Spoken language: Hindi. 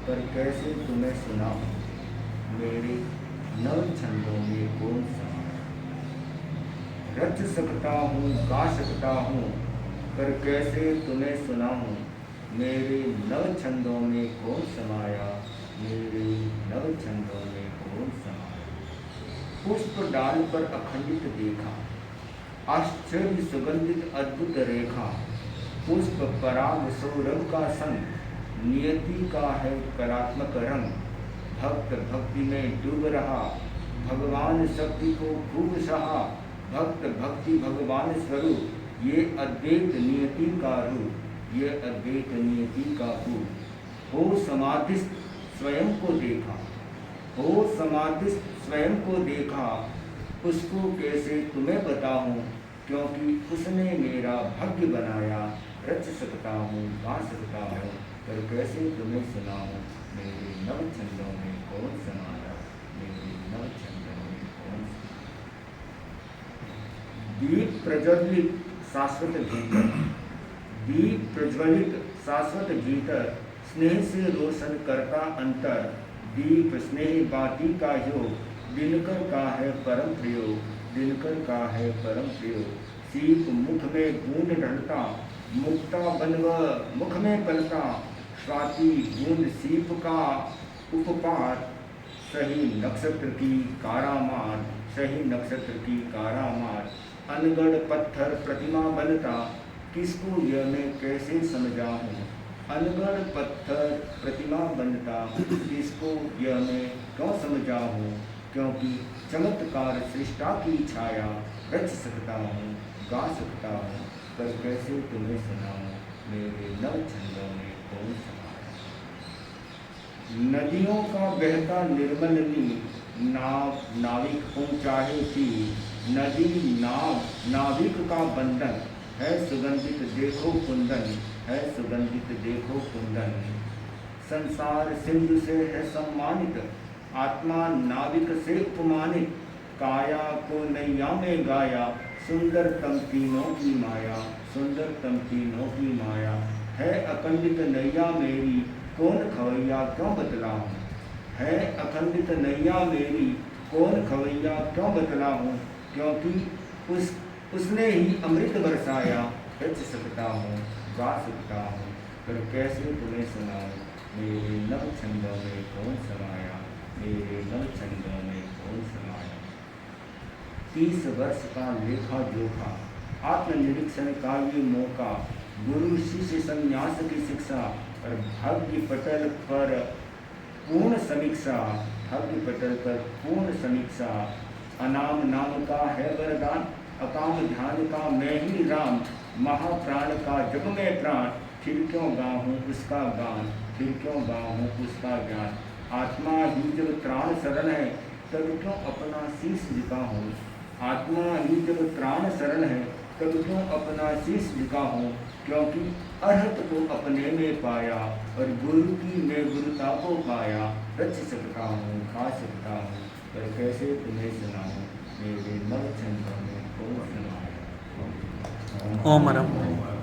पर कैसे तुम्हें सुनाऊं मेरे नव छंदों में कौन समाया। रच सकता हूँ गा सकता हूँ पर कैसे तुम्हें सुनाऊं मेरे नव छंदों में कौन समाया। मेरे नव छंदों में कौन समाया। पुष्प डाल पर अखंडित देखा आश्चर्य सुगंधित अद्भुत रेखा। पुष्प पराग सौरभ का संग नियति का है कलात्मक रंग। भक्त भक्ति में डूब रहा भगवान शक्ति को खूब सहा। भक्त भक्ति भगवान स्वरूप ये अद्वैत नियति का रूप। ये अद्वैत नियति का रूप। हो समाधिस्थ स्वयं को देखा हो समाधिस्थ स्वयं को देखा। उसको कैसे तुम्हें बताऊं क्योंकि उसने मेरा भाग्य बनाया। रच सकता हूँ गा सकता हूँ पर कैसे तुम्हें सुनाऊं मेरे नव छंदों में कौन समाया। मेरे नव छंदों में कौन समाया। दीप प्रज्वलित शाश्वत भीतर दीप प्रज्वलित शाश्वत भीतर स्नेह से रोशन करता अंतर। दीप स्नेह बाती का योग दिनकर का है परम प्रयोग। दिनकर का है परम प्रयोग। सीप मुख में बूंद ढलता मुक्ता बनव मुख में पलता। स्वाति बूंद सीप का उपपात सही नक्षत्र की कारामार। सही नक्षत्र की कारामार। अनगढ़ पत्थर प्रतिमा बनता किसको यह मैं कैसे समझाऊं। अनगढ़ पत्थर प्रतिमा बनता किसको यह मैं क्यों समझाऊं। क्योंकि चमत्कार सृष्टा की छाया। रच सकता हूँ गा सकता हूँ पर कैसे तुम्हें सुनाऊं मेरे नव छंदों में कौन समाया। नदियों का बहता निर्मल नीर नाव नाविक पहुँचाहे थी। नदी नाव नाविक का बंधन है सुगंधित देखो कुंदन। है सुगंधित देखो कुंदन। संसार सिंधु से है सम्मानित आत्मा नाविक से उपमानित। काया को नैया में गाया सुंदरतम तीनों की माया। सुंदरतम तीनों की माया। है अखंडित नैया मेरी कौन खवैया क्यों बतलाऊं। है अखंडित नैया मेरी कौन खवैया क्यों बतलाऊं। क्योंकि उसने ही अमृत बरसाया। रच सकता हूँ गा सकता हूँ पर कैसे तुम्हें सुनाऊं मेरे नव छंदों में कौन समाया। मेरे नव छंदों में कौन समाया। 30 वर्ष का लेखा जोखा आत्मनिरीक्षण का ये मौका। गुरु शिष्य संन्यास की शिक्षा और भाग्य पटल पर पूर्ण समीक्षा। भाग्य पटल पर पूर्ण समीक्षा। अनाम नाम का है वरदान अकाम ध्यान का मैं ही राम। महाप्राण का जग में प्राण फिर क्यों गाऊं उसका गान। फिर क्यों गाऊं उसका ज्ञान। आत्मा ही जब त्राण शरण है तब क्यों अपना शीश झुकाऊं। आत्मा ही जब त्राण शरण है तब क्यों अपना शीश झुकाऊं। क्योंकि अर्हत को अपने में पाया और गुरु की मैं गुरुता को पाया। रच सकता हूँ खा सकता हूँ पर कैसे तुम्हें सुनाऊं मेरे नव छंदों में कौन समाया। ओम नमः